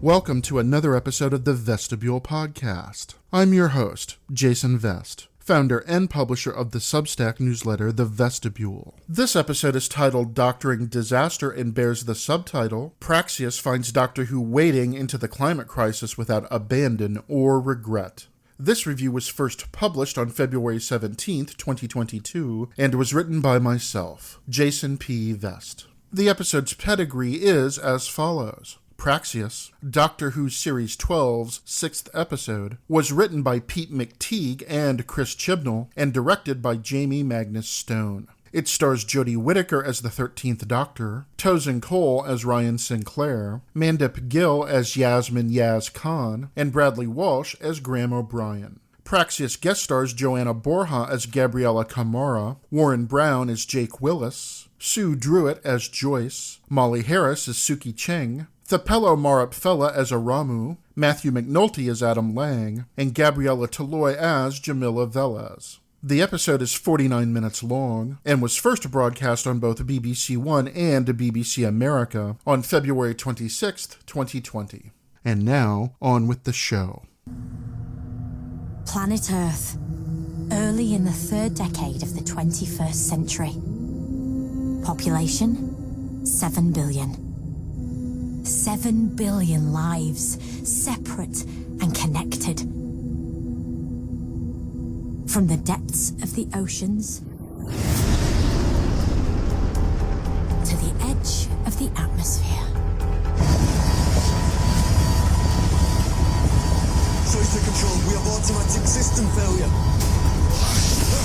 Welcome to another episode of the Vestibule podcast. I'm your host, Jason Vest, founder and publisher of the Substack newsletter, The Vestibule. This episode is titled Doctoring Disaster and bears the subtitle, Praxeus finds Doctor Who wading into the climate crisis without abandon or regret. This review was first published on February 17th, 2022, and was written by myself, Jason P. Vest. The episode's pedigree is as follows. Praxeus, Doctor Who Series 12's 6th episode, was written by Pete McTeague and Chris Chibnall and directed by Jamie Magnus Stone. It stars Jodie Whittaker as the 13th Doctor, Tosin Cole as Ryan Sinclair, Mandip Gill as Yasmin Yaz Khan, and Bradley Walsh as Graham O'Brien. Praxeus guest stars Joanna Borja as Gabriella Camara, Warren Brown as Jake Willis, Sue Druitt as Joyce, Molly Harris as Suki Cheng, Thapelo Marapfella as Aramu, Matthew McNulty as Adam Lang, and Gabriella Toloy as Jamila Velez. The episode is 49 minutes long and was first broadcast on both BBC One and BBC America on February 26, 2020. And now, on with the show. Planet Earth, early in the third decade of the 21st century. Population, 7 billion. 7 billion lives, separate and connected. From the depths of the oceans to the edge of the atmosphere. Soyuz control, we have automatic system failure.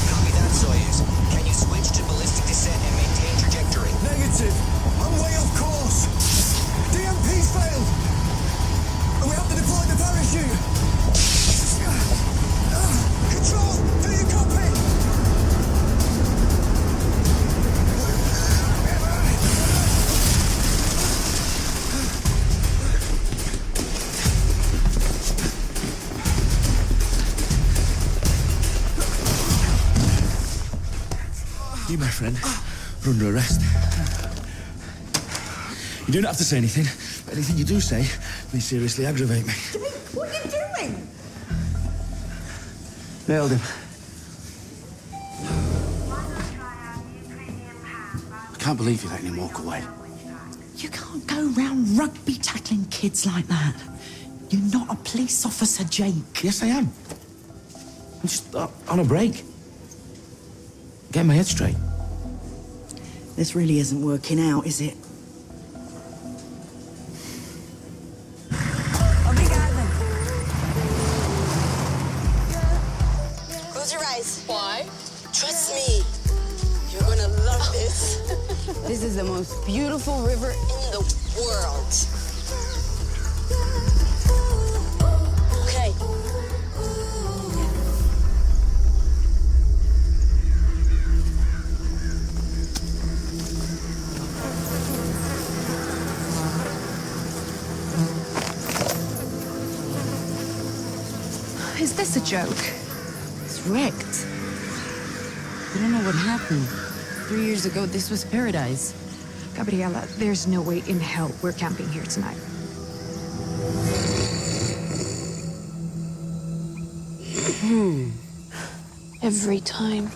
Copy that, Soyuz. Can you switch to ballistic descent and maintain trajectory? Negative. I'm way off course. DMP's failed. And we have to deploy the parachute. Control, do you copy? You, my friend, are under arrest. You do not have to say anything, but anything you do say may seriously aggravate me. What are you doing? Nailed him. I can't believe you let him walk away. You can't go round rugby tackling kids like that. You're not a police officer, Jake. Yes, I am. I'm just on a break. Get my head straight. This really isn't working out, is it? Close your eyes. Why? Trust me. You're gonna love this. This is the most beautiful river in the world. Okay. Is this a joke? It's wrecked. I don't know what happened. 3 years ago, this was paradise. Gabriella, there's no way in hell we're camping here tonight. Every time.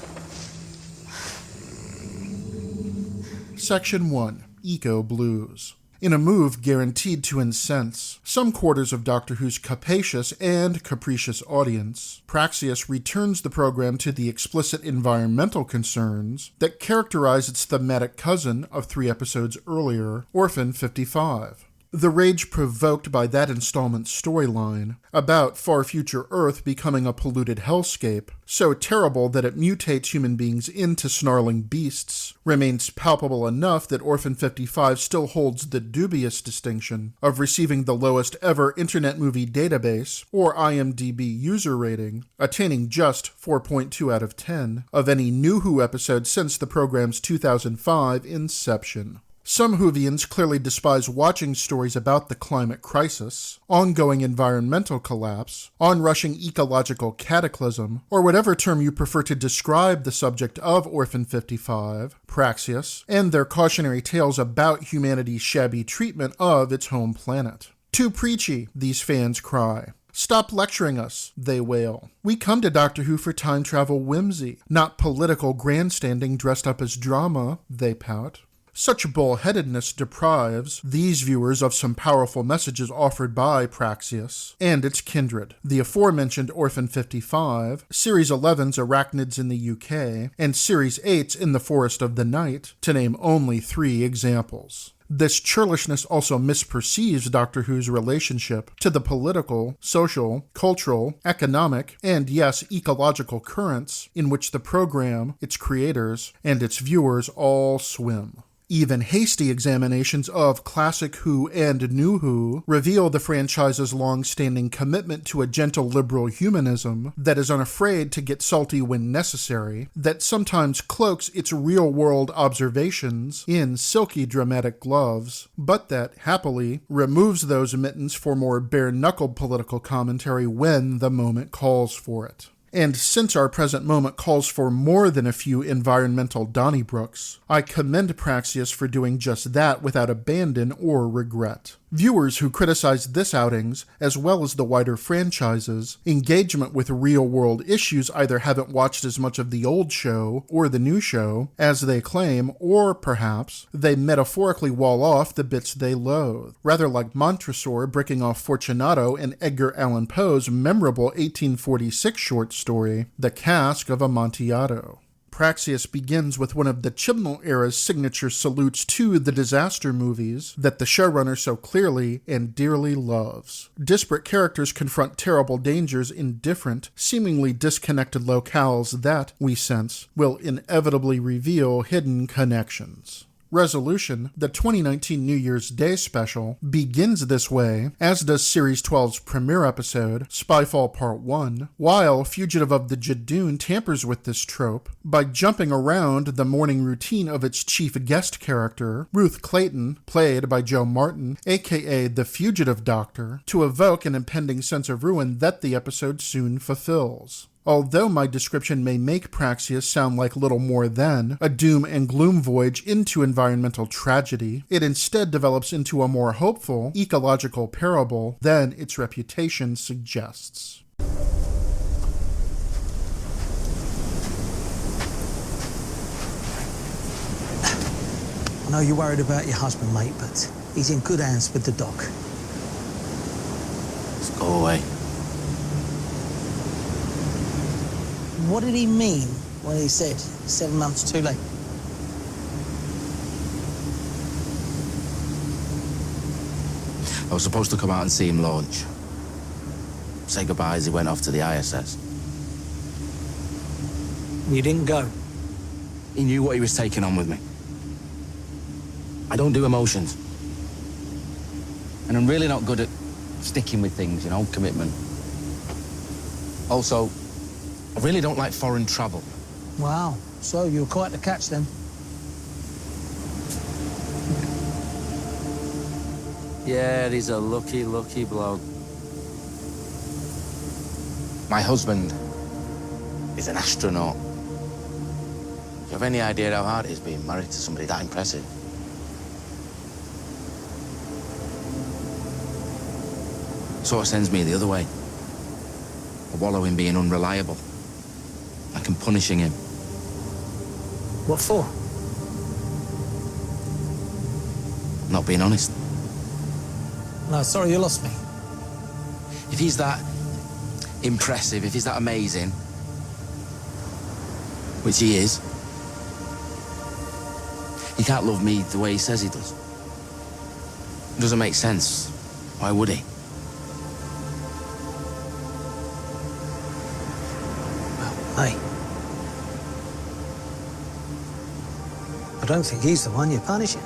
Section 1. Eco Blues. In a move guaranteed to incense some quarters of Doctor Who's capacious and capricious audience, Praxeus returns the program to the explicit environmental concerns that characterize its thematic cousin of 3 episodes earlier, Orphan 55. The rage provoked by that installment's storyline, about far future Earth becoming a polluted hellscape, so terrible that it mutates human beings into snarling beasts, remains palpable enough that Orphan 55 still holds the dubious distinction of receiving the lowest ever Internet Movie Database, or IMDb user rating, attaining just 4.2 out of 10, of any new Who episode since the program's 2005 inception. Some Whovians clearly despise watching stories about the climate crisis, ongoing environmental collapse, onrushing ecological cataclysm, or whatever term you prefer to describe the subject of Orphan 55, Praxeus, and their cautionary tales about humanity's shabby treatment of its home planet. Too preachy, these fans cry. Stop lecturing us, they wail. We come to Doctor Who for time travel whimsy, not political grandstanding dressed up as drama, they pout. Such bullheadedness deprives these viewers of some powerful messages offered by Praxeus and its kindred, the aforementioned Orphan 55, Series 11's Arachnids in the UK, and Series 8's In the Forest of the Night, to name only 3 examples. This churlishness also misperceives Doctor Who's relationship to the political, social, cultural, economic, and yes, ecological currents in which the program, its creators, and its viewers all swim. Even hasty examinations of classic Who and New Who reveal the franchise's long-standing commitment to a gentle liberal humanism that is unafraid to get salty when necessary, that sometimes cloaks its real-world observations in silky dramatic gloves, but that, happily, removes those mittens for more bare-knuckled political commentary when the moment calls for it. And since our present moment calls for more than a few environmental Donnybrooks, I commend Praxeus for doing just that without abandon or regret. Viewers who criticize this outings, as well as the wider franchise's engagement with real-world issues either haven't watched as much of the old show or the new show as they claim, or perhaps they metaphorically wall off the bits they loathe, rather like Montresor bricking off Fortunato and Edgar Allan Poe's memorable 1846 short story, The Cask of Amontillado. Praxeus begins with one of the Chibnall era's signature salutes to the disaster movies that the showrunner so clearly and dearly loves. Disparate characters confront terrible dangers in different, seemingly disconnected locales that, we sense, will inevitably reveal hidden connections. Resolution, the 2019 New Year's Day special, begins this way, as does Series 12's premiere episode, Spyfall Part 1, while Fugitive of the Jadoon tampers with this trope by jumping around the morning routine of its chief guest character, Ruth Clayton, played by Joe Martin, aka the Fugitive Doctor, to evoke an impending sense of ruin that the episode soon fulfills. Although my description may make Praxeus sound like little more than a doom and gloom voyage into environmental tragedy, it instead develops into a more hopeful, ecological parable than its reputation suggests. I know you're worried about your husband, mate, but he's in good hands with the doc. Let's go away. What did he mean when he said 7 months too late? I was supposed to come out and see him launch. Say goodbye as he went off to the ISS. You didn't go? He knew what he was taking on with me. I don't do emotions. And I'm really not good at sticking with things, commitment. Also, I really don't like foreign travel. Wow, so you were quite the catch then. Yeah, he's a lucky, lucky bloke. My husband is an astronaut. Do you have any idea how hard it is being married to somebody that impressive? Sort of sends me the other way. I wallow in being unreliable. Like I'm punishing him. What for? Not being honest. No, sorry, you lost me. If he's that impressive, if he's that amazing, which he is, he can't love me the way he says he does. It doesn't make sense. Why would he? Hey. I don't think he's the one you're punishing.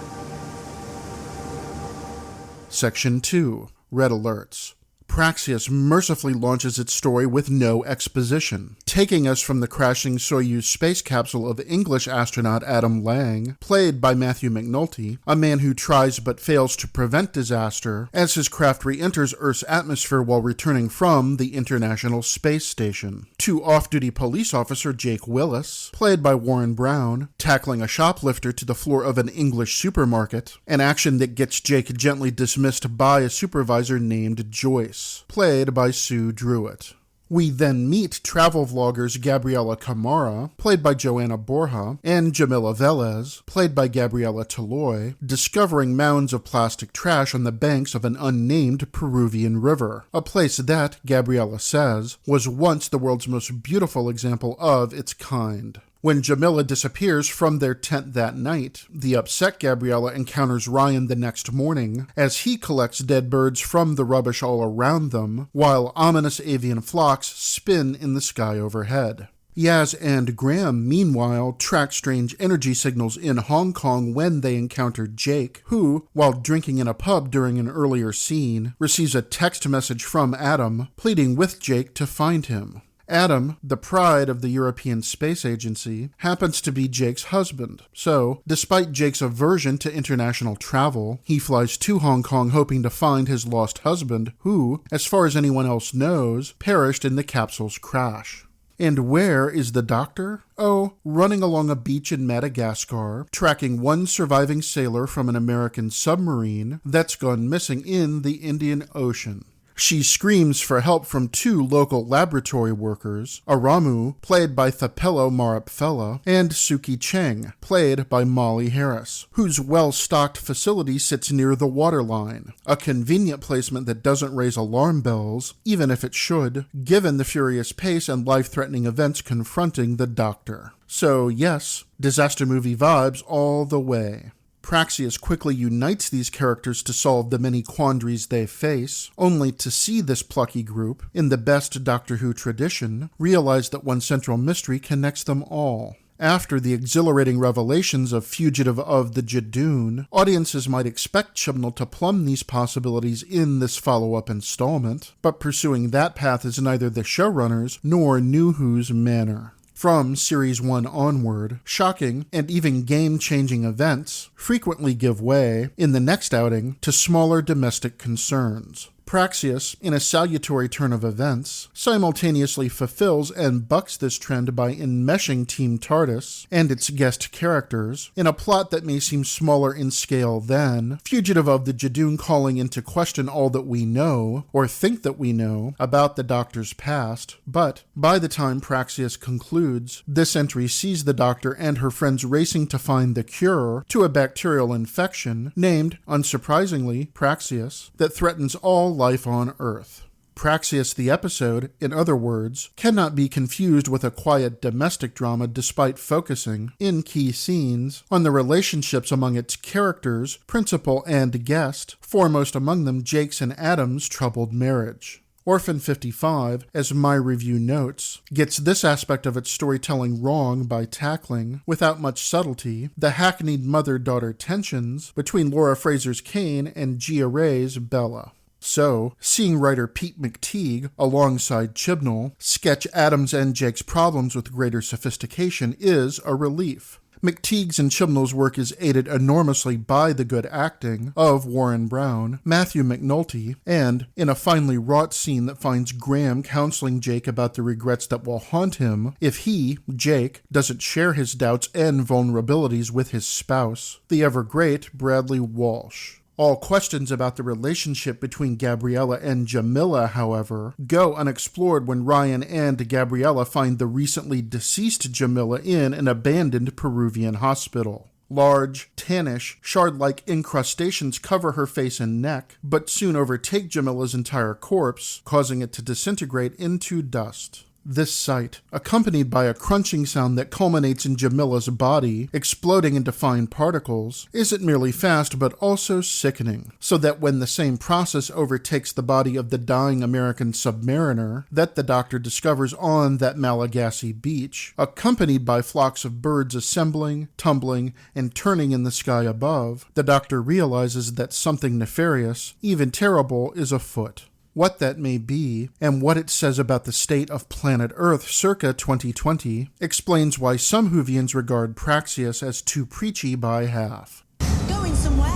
Section 2. Red Alerts. Praxeus mercifully launches its story with no exposition. taking us from the crashing Soyuz space capsule of English astronaut Adam Lang, played by Matthew McNulty, a man who tries but fails to prevent disaster as his craft re-enters Earth's atmosphere while returning from the International Space Station, to off-duty police officer Jake Willis, played by Warren Brown, tackling a shoplifter to the floor of an English supermarket, an action that gets Jake gently dismissed by a supervisor named Joyce, played by Sue Druitt. We then meet travel vloggers Gabriela Camara, played by Joanna Borja, and Jamila Velez, played by Gabriela Toloy, discovering mounds of plastic trash on the banks of an unnamed Peruvian river, a place that, Gabriela says, was once the world's most beautiful example of its kind. When Jamila disappears from their tent that night, the upset Gabriela encounters Ryan the next morning as he collects dead birds from the rubbish all around them, while ominous avian flocks spin in the sky overhead. Yaz and Graham, meanwhile, track strange energy signals in Hong Kong when they encounter Jake, who, while drinking in a pub during an earlier scene, receives a text message from Adam pleading with Jake to find him. Adam, the pride of the European Space Agency, happens to be Jake's husband, so, despite Jake's aversion to international travel, he flies to Hong Kong hoping to find his lost husband, who, as far as anyone else knows, perished in the capsule's crash. And where is the doctor? Oh, running along a beach in Madagascar, tracking one surviving sailor from an American submarine that's gone missing in the Indian Ocean. She screams for help from two local laboratory workers, Aramu, played by Thapelo Marapfela, and Suki Cheng, played by Molly Harris, whose well-stocked facility sits near the waterline, a convenient placement that doesn't raise alarm bells, even if it should, given the furious pace and life-threatening events confronting the Doctor. So yes, disaster movie vibes all the way. Praxeus quickly unites these characters to solve the many quandaries they face, only to see this plucky group, in the best Doctor Who tradition, realize that one central mystery connects them all. After the exhilarating revelations of Fugitive of the Jadoon, audiences might expect Chibnall to plumb these possibilities in this follow-up installment, but pursuing that path is neither the showrunners nor New Who's manner. From Series 1 onward, shocking and even game-changing events frequently give way, in the next outing, to smaller domestic concerns. Praxeus, in a salutary turn of events, simultaneously fulfills and bucks this trend by enmeshing Team TARDIS and its guest characters in a plot that may seem smaller in scale than Fugitive of the Jadoon calling into question all that we know, or think that we know, about the Doctor's past, but by the time Praxeus concludes, this entry sees the Doctor and her friends racing to find the cure to a bacterial infection named, unsurprisingly, Praxeus, that threatens all life on Earth. Praxeus the episode, in other words, cannot be confused with a quiet domestic drama despite focusing, in key scenes, on the relationships among its characters, principal and guest, foremost among them Jake's and Adam's troubled marriage. Orphan 55, as my review notes, gets this aspect of its storytelling wrong by tackling, without much subtlety, the hackneyed mother-daughter tensions between Laura Fraser's Kane and Gia Ray's Bella. So, seeing writer Pete McTeague, alongside Chibnall, sketch Adam's and Jake's problems with greater sophistication is a relief. McTeague's and Chibnall's work is aided enormously by the good acting of Warren Brown, Matthew McNulty, and in a finely wrought scene that finds Graham counseling Jake about the regrets that will haunt him if he, Jake, doesn't share his doubts and vulnerabilities with his spouse, the ever-great Bradley Walsh. All questions about the relationship between Gabriella and Jamila, however, go unexplored when Ryan and Gabriella find the recently deceased Jamila in an abandoned Peruvian hospital. Large, tannish, shard-like incrustations cover her face and neck, but soon overtake Jamila's entire corpse, causing it to disintegrate into dust. This sight, accompanied by a crunching sound that culminates in Jamila's body exploding into fine particles, isn't merely fast but also sickening, so that when the same process overtakes the body of the dying American submariner that the Doctor discovers on that Malagasy beach, accompanied by flocks of birds assembling, tumbling, and turning in the sky above, the Doctor realizes that something nefarious, even terrible, is afoot. What that may be, and what it says about the state of planet Earth circa 2020, explains why some Whovians regard Praxeus as too preachy by half. Going somewhere?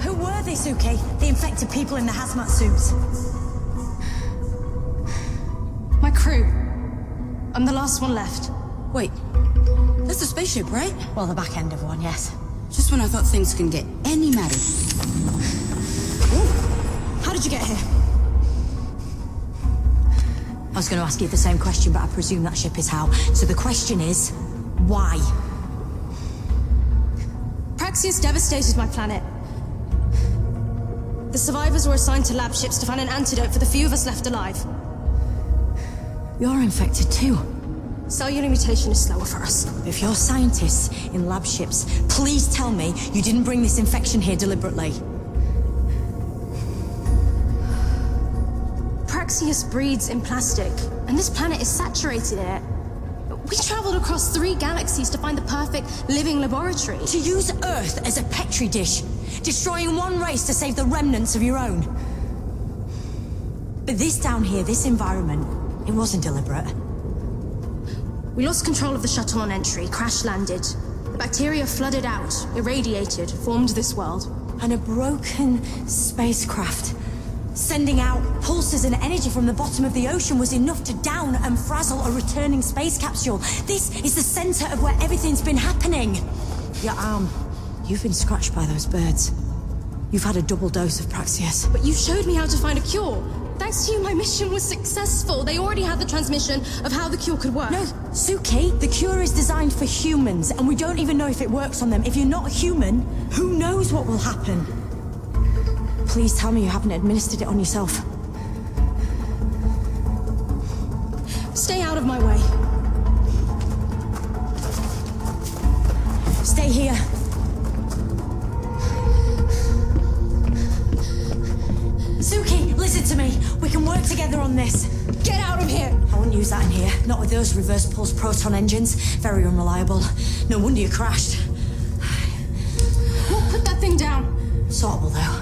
Who were they, Suke? The infected people in the hazmat suits? My crew. I'm the last one left. Wait, that's a spaceship, right? Well, the back end of one, yes. Just when I thought things can get any madder. How did you get here? I was going to ask you the same question, but I presume that ship is how. So the question is, why? Praxeus devastated my planet. The survivors were assigned to lab ships to find an antidote for the few of us left alive. You're infected too. Cellular mutation is slower for us. If you're scientists in lab ships, please tell me you didn't bring this infection here deliberately. Praxeus breeds in plastic, and this planet is saturated in it. We traveled across 3 galaxies to find the perfect living laboratory. To use Earth as a petri dish, destroying one race to save the remnants of your own. But this down here, this environment, it wasn't deliberate. We lost control of the shuttle on entry, crash-landed. The bacteria flooded out, irradiated, formed this world. And a broken spacecraft, sending out pulses and energy from the bottom of the ocean, was enough to down and frazzle a returning space capsule. This is the center of where everything's been happening. Your arm, you've been scratched by those birds. You've had a double dose of Praxeus. But you showed me how to find a cure. Thanks to you, my mission was successful. They already had the transmission of how the cure could work. No, Suke, the cure is designed for humans, and we don't even know if it works on them. If you're not human, who knows what will happen? Please tell me you haven't administered it on yourself. Stay out of my way. Stay here. Suki, listen to me. We can work together on this. Get out of here! I wouldn't use that in here. Not with those reverse pulse proton engines. Very unreliable. No wonder you crashed. Well, put that thing down. Sortable, though.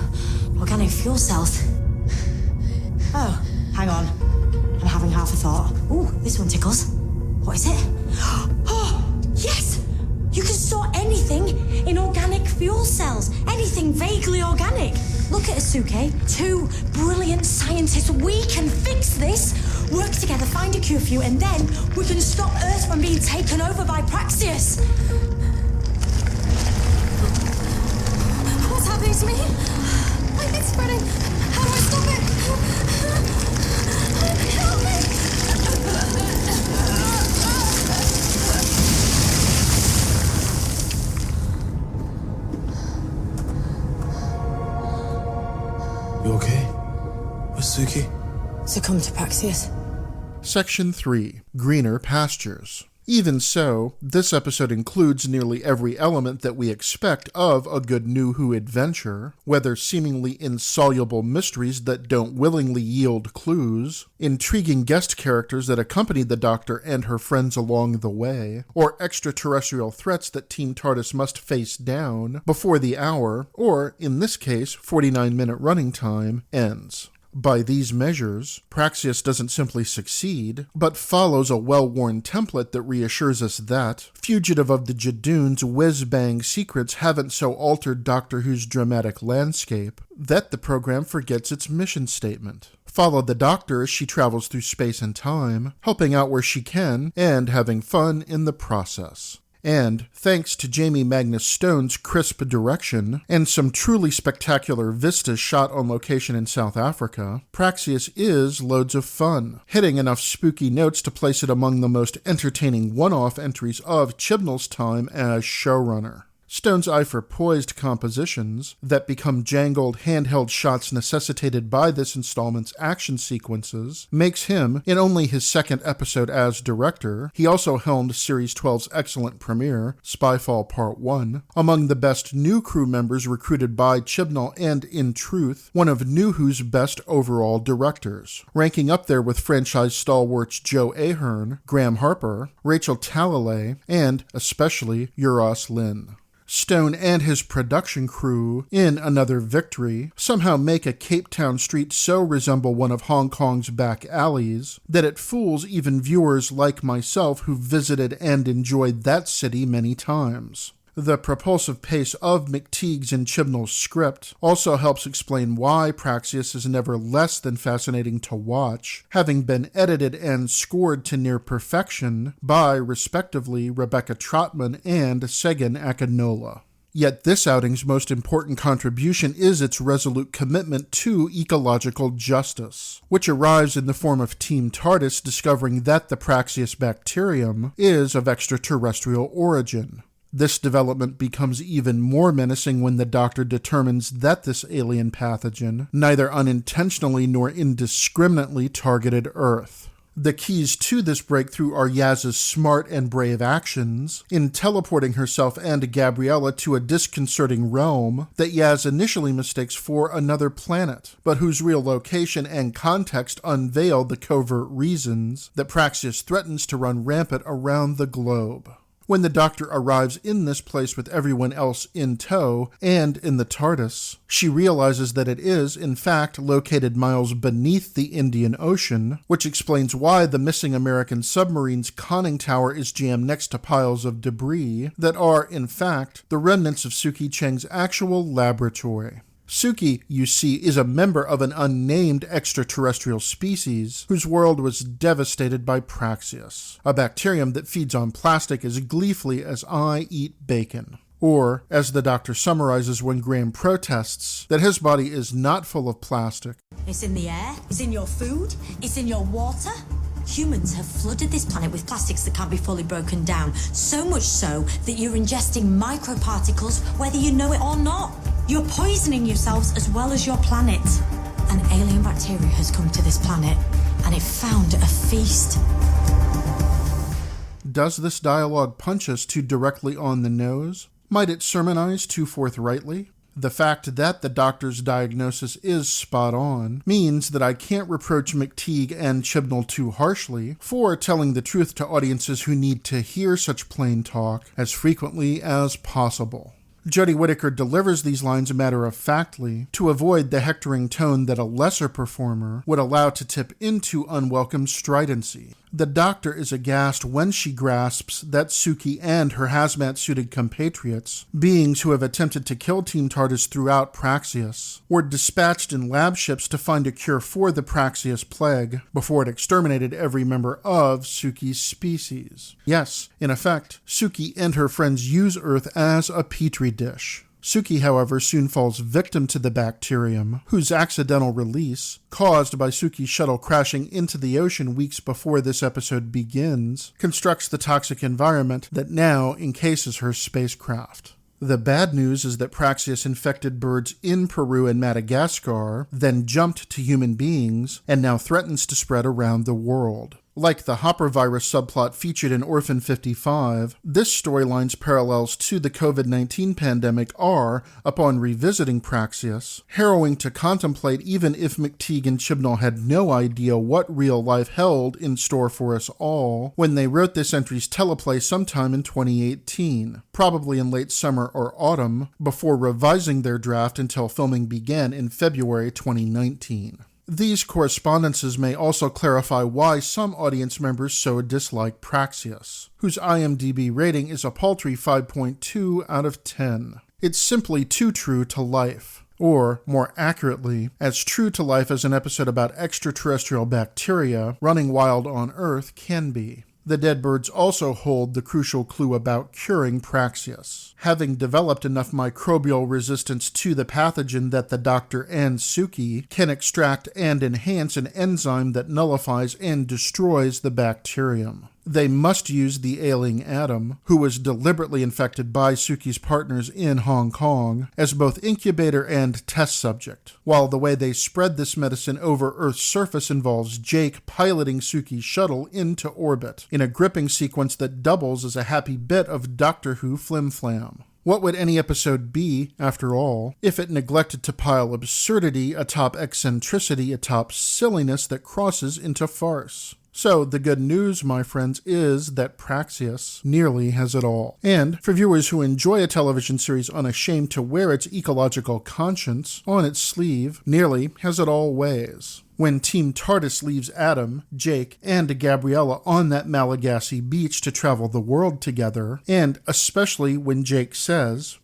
Organic fuel cells. Oh, hang on. I'm having half a thought. Ooh, this one tickles. What is it? Oh, yes! You can store anything in organic fuel cells. Anything vaguely organic. Look at us, Suke. 2 brilliant scientists. We can fix this. Work together, find a cure for you, and then we can stop Earth from being taken over by Praxeus. What's happening to me? It's spreading. How do I stop it? Help me! You okay? Where's Suki? Succumb to Praxeus. Section 3. Greener Pastures. Even so, this episode includes nearly every element that we expect of a good New Who adventure, whether seemingly insoluble mysteries that don't willingly yield clues, intriguing guest characters that accompany the Doctor and her friends along the way, or extraterrestrial threats that Team TARDIS must face down before the hour, or, in this case, 49-minute running time, ends. By these measures, Praxeus doesn't simply succeed, but follows a well-worn template that reassures us that, fugitive of the Jadoon's whiz-bang secrets haven't so altered Doctor Who's dramatic landscape that the program forgets its mission statement. Follow the Doctor as she travels through space and time, helping out where she can, and having fun in the process. And, thanks to Jamie Magnus Stone's crisp direction and some truly spectacular vistas shot on location in South Africa, Praxeus is loads of fun, hitting enough spooky notes to place it among the most entertaining one-off entries of Chibnall's time as showrunner. Stone's eye for poised compositions that become jangled handheld shots necessitated by this installment's action sequences makes him, in only his second episode as director, he also helmed Series 12's excellent premiere, Spyfall Part 1, among the best new crew members recruited by Chibnall and, in truth, one of New Who's best overall directors, ranking up there with franchise stalwarts Joe Ahern, Graham Harper, Rachel Talalay, and, especially, Euros Lynn. Stone and his production crew, in another victory, somehow make a Cape Town street so resemble one of Hong Kong's back alleys that it fools even viewers like myself who visited and enjoyed that city many times. The propulsive pace of McTeague's and Chibnall's script also helps explain why Praxeus is never less than fascinating to watch, having been edited and scored to near perfection by, respectively, Rebecca Trotman and Segun Akinola. Yet this outing's most important contribution is its resolute commitment to ecological justice, which arrives in the form of Team TARDIS discovering that the Praxeus bacterium is of extraterrestrial origin. This development becomes even more menacing when the Doctor determines that this alien pathogen neither unintentionally nor indiscriminately targeted Earth. The keys to this breakthrough are Yaz's smart and brave actions in teleporting herself and Gabriella to a disconcerting realm that Yaz initially mistakes for another planet, but whose real location and context unveil the covert reasons that Praxeus threatens to run rampant around the globe. When the Doctor arrives in this place with everyone else in tow and in the TARDIS, she realizes that it is, in fact, located miles beneath the Indian Ocean, which explains why the missing American submarine's conning tower is jammed next to piles of debris that are, in fact, the remnants of Suki Cheng's actual laboratory. Suki, you see, is a member of an unnamed extraterrestrial species whose world was devastated by Praxeus, a bacterium that feeds on plastic as gleefully as I eat bacon. Or, as the Doctor summarizes when Graham protests, that his body is not full of plastic. It's in the air, it's in your food, it's in your water. Humans have flooded this planet with plastics that can't be fully broken down, so much so that you're ingesting microparticles whether you know it or not. You're poisoning yourselves as well as your planet. An alien bacteria has come to this planet, and it found a feast. Does this dialogue punch us too directly on the nose? Might it sermonize too forthrightly? The fact that the Doctor's diagnosis is spot on means that I can't reproach McTeague and Chibnall too harshly for telling the truth to audiences who need to hear such plain talk as frequently as possible. Jodie Whittaker delivers these lines matter-of-factly to avoid the hectoring tone that a lesser performer would allow to tip into unwelcome stridency. The Doctor is aghast when she grasps that Suki and her hazmat-suited compatriots, beings who have attempted to kill Team TARDIS throughout Praxeus, were dispatched in lab ships to find a cure for the Praxeus plague before it exterminated every member of Suki's species. Yes, in effect, Suki and her friends use Earth as a petri dish. Suki, however, soon falls victim to the bacterium, whose accidental release, caused by Suki's shuttle crashing into the ocean weeks before this episode begins, constructs the toxic environment that now encases her spacecraft. The bad news is that Praxeus infected birds in Peru and Madagascar, then jumped to human beings, and now threatens to spread around the world. Like the Hopper virus subplot featured in Orphan 55, this storyline's parallels to the COVID-19 pandemic are, upon revisiting Praxeus, harrowing to contemplate even if McTeague and Chibnall had no idea what real life held in store for us all when they wrote this entry's teleplay sometime in 2018, probably in late summer or autumn, before revising their draft until filming began in February 2019. These correspondences may also clarify why some audience members so dislike Praxeus, whose IMDb rating is a paltry 5.2 out of 10. It's simply too true to life. Or, more accurately, as true to life as an episode about extraterrestrial bacteria running wild on Earth can be. The dead birds also hold the crucial clue about curing Praxeus, having developed enough microbial resistance to the pathogen that the Doctor and Suki can extract and enhance an enzyme that nullifies and destroys the bacterium. They must use the ailing Adam, who was deliberately infected by Suki's partners in Hong Kong, as both incubator and test subject, while the way they spread this medicine over Earth's surface involves Jake piloting Suki's shuttle into orbit, in a gripping sequence that doubles as a happy bit of Doctor Who flim-flam. What would any episode be, after all, if it neglected to pile absurdity atop eccentricity atop silliness that crosses into farce? So the good news, my friends, is that Praxeus nearly has it all. And for viewers who enjoy a television series unashamed to wear its ecological conscience on its sleeve, nearly has it all ways. When Team TARDIS leaves Adam, Jake, and Gabriella on that Malagasy beach to travel the world together, and especially when Jake says,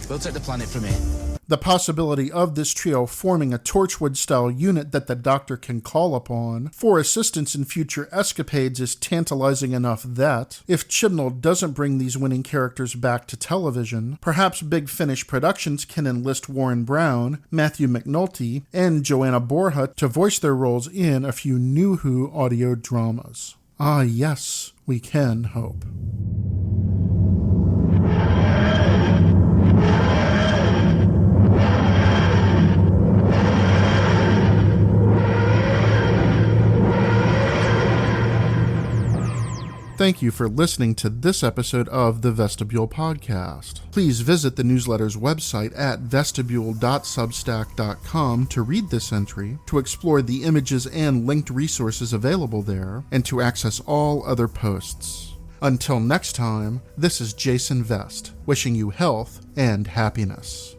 "We'll take the planet from here." The possibility of this trio forming a Torchwood-style unit that the Doctor can call upon for assistance in future escapades is tantalizing enough that, if Chibnall doesn't bring these winning characters back to television, perhaps Big Finish Productions can enlist Warren Brown, Matthew McNulty, and Joanna Borja to voice their roles in a few new Who audio dramas. Ah yes, we can hope. Thank you for listening to this episode of the Vestibule Podcast. Please visit the newsletter's website at vestibule.substack.com to read this entry, to explore the images and linked resources available there, and to access all other posts. Until next time, this is Jason Vest, wishing you health and happiness.